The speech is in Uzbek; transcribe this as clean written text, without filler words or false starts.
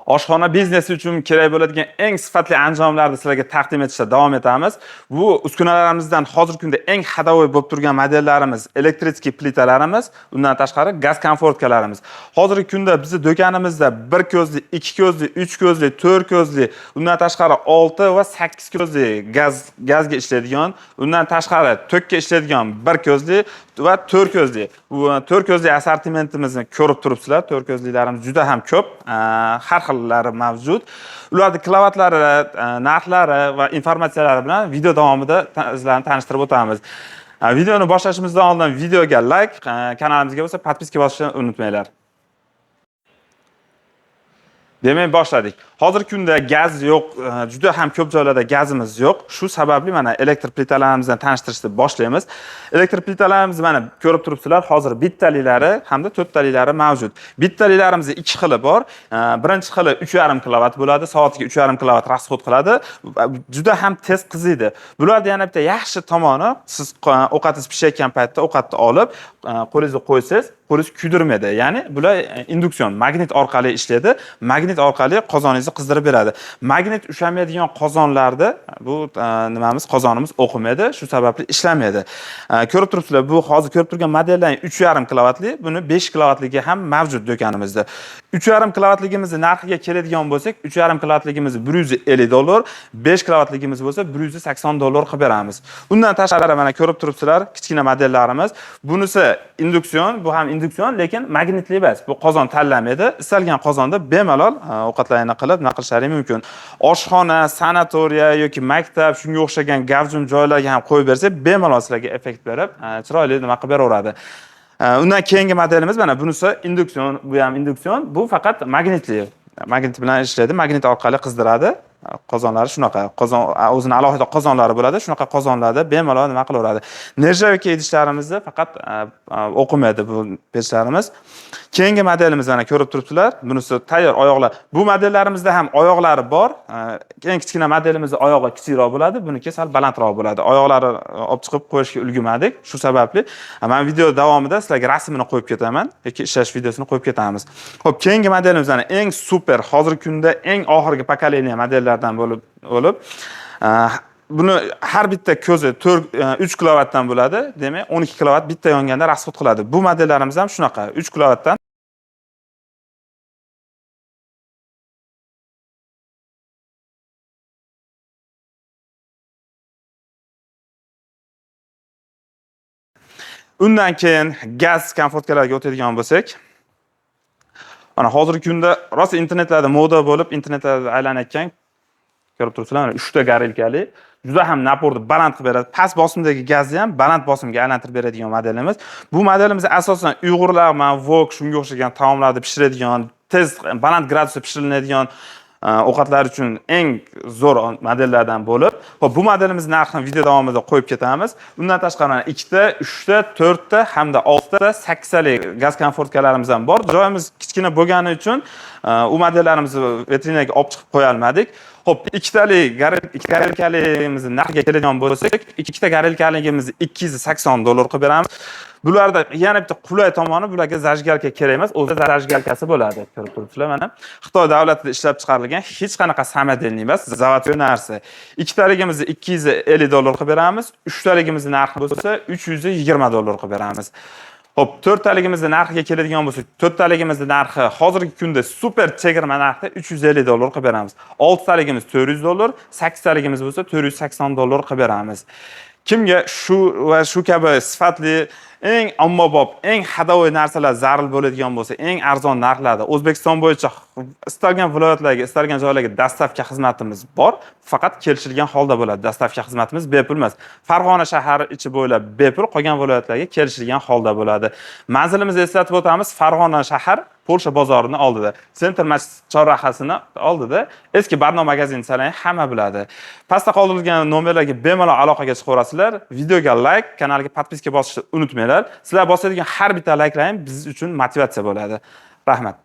Oshxona biznesi uchun kerak bo'ladigan eng sifatli anjomlarni sizlarga taqdim etishda davom etamiz. Bu uskunalarimizdan hozirgi kunda eng hadavoy bo'lib turgan modellarimiz elektritskiy plitalarimiz, undan tashqari gaz komfortkalarimiz. Hozirgi kunda bizning do'konimizda 1 ko'zli, 2 ko'zli, 3 ko'zli, 4 ko'zli, undan tashqari 6 va 8 ko'zli gazga ishlaydigan, undan tashqari tokka ishlaydigan 1 ko'zli va 4 ko'zli. Bu 4 ko'zli assortimentimizni ko'rib turibsizlar. 4 ko'zlilarimiz juda ham ko'p. Har xillari mavjud. Ularning kilovatlari, narxlari va informatsiyalari bilan video davomida sizlarni tanishtirib o'tamiz. Videoni boshlashimizdan oldin videoga like, kanalimizga bo'lsa podpiska bosishni unutmanglar. Demak, boshladik. Hozirgi kunda gaz yo'q, juda ham ko'p joylarda gazimiz yo'q. Shu sababli mana elektr plitalarimizdan tanishtirishni boshlaymiz. Elektr plitalarimiz mana ko'rib turibsizlar, hozir bittaliklari hamda to'rttaliklari mavjud. Bittaliklarimizda 2 xili bor. Birinchi xili 3,5 kilovat bo'ladi, soatiga 3,5 kilovat rasxod qiladi. Juda ham tez qiziydi. Bularda yana bitta yaxshi tomoni, siz ovqatingiz pishayotgan paytda ovqatni olib, qo'lingizga qo'ysangiz, qo'lingiz kuydirmaydi. Ya'ni bular induksion, magnit orqali ishlaydi. Magnit orqali qozoningizni qizdirib beradi. Magnit ushamaydigan qozonlarda bu nimamiz, qozonimiz o'qimaydi, shu sababli ishlamaydi. Ko'rib turibsizlar, bu hozir ko'rib turgan modellarning 3,5 kilovatli, buni 5 kilovatligi ham mavjud do'konimizda. 3,5 kilovatligimizni narxiga keladigan bo'lsak, 3,5 kilovatligimizni $150, 5 kilovatligimiz bo'lsa $180 qilib beramiz. Undan tashqari mana ko'rib turibsizlar, kichkina modellarimiz. Bunisi induksion, bu ham induksion, lekin magnitli emas. Bu qozon tanlamaydi. Istalgan qozonda bemalol ovqatlarni qilib naqlishlari mumkin. Oshxona, sanatoriya yoki maktab, shunga o'xshagan gavjum joylarga ham qo'yib bersak, bemalol sizlarga effekt berib, chiroyli nima qilib beraveradi. Undan keyingi modelimiz mana bunisi induksion, bu ham induksion, bu faqat magnitli. Magnit bilan ishlaydi, magnit orqali qizdiradi. Qozonlari shunaqa, qozon o'zini alohida qozonlari bo'ladi, shunaqa qozonlarda bemalol nima qilaveradi. Nerjavika idishlarimizni faqat o'qimaydi bu pechlarimiz. Keyingi modelimiz mana ko'rib turibsizlar, bunisi tayyor oyoqlar. Bu modellarimizda ham oyoqlari bor. Eng kichkina modelimizning oyog'i kichikroq bo'ladi, buniki sal balandroq bo'ladi. Oyoqlari olib chiqib qo'yishga ulgurmadik. Shu sababli men video davomida sizlarga rasmini qo'yib ketaman yoki ishlash videosini qo'yib ketamiz. Xo'p, keyingi modelimiz mana eng super, hozirgi kunda eng oxirgi pokoleniya modellardan bo'lib buni har bitta ko'zi 3 kilovatdan bo'ladi. Demak, 12 kilovat bitta yonganda rasxod qiladi. Bu modellarimiz ham shunaqa, 3 kilovatdan. Undan keyin gaz komfortkalarga o'tadigan bo'lsak, mana hozirgi kunda rosa internetlarda moda bo'lib, internetlarda aylanayotgan ko'rib turibsizlar, 3 ta garelkali, juda ham naporni baland qilib beradi. Past bosimdagi gazni ham baland bosimga aylantirib beradigan modelimiz. Bu modelimiz asosan Uyg'urlar, vok, shunga o'xshagan taomlarni pishiradigan, tez baland gradusda pishiriladigan ovqatlar uchun eng zo'r modellardan bo'lib, xo'p, bu modelimiz narxini video davomida qo'yib ketamiz. Undan tashqari 2 ta, 3 ta, 4 ta hamda 6 ta 8 talik gaz komfortkalarimiz ham bor. Joyimiz kichkina bo'lgani uchun u modellarimizni vitrinaga olib chiqib qo'ya olmadik. Xo'p, 2 talik garelkaligimizni narxiga keladigan bo'lsak, 2 ta garelkaligimizni $280 qilib beramiz. Bularda yana bitta qulay tomoni, bularga zajgalka kerak emas, o'zi zajgalkasi bo'ladi. Ko'rib turibsizlar mana. Xitoy davlatida ishlab chiqarilgan hech qanaqa samodelniy emas, zavodyoy narsa. 2 taligimizni $250 qilib beramiz, 3 taligimizni narxi bo'lsa $320 qilib beramiz. Xo'p, 4 taligimizni narxiga keladigan bo'lsak, 4 taligimizni narxi hozirgi kunda super chegirma narxda $350 qilib beramiz. 6 taligimiz $400, 8 taligimiz bo'lsa $480 qilib beramiz. Kimga shu va shu kabi sifatli, eng ommabop, eng hadavoy narsalar zarur bo'ladigan bo'lsa, eng arzon narxlarda O'zbekiston bo'yicha istalgan viloyatlarga, istalgan joylarga dastavka xizmatimiz bor. Faqat kelishilgan holda bo'ladi. Dastavka xizmatimiz bepul emas. Farg'ona shahri ichi bo'ylab bepul, qolgan viloyatlarga kelishilgan holda bo'ladi. Manzilimizni eslatib o'tamiz, Farg'ona shahar Polsha bozorini oldida, Center masjid chorrahasini oldida, eski Barno magazin salang hamma biladi. Pastda qoldirilgan nomerlarga bemalol aloqaga chiqaverasizlar. Videoga like, kanalga podpiska bosishni unutmanglar. Sizlar bosadigan har bitta layklar biz uchun motivatsiya bo'ladi. Rahmat.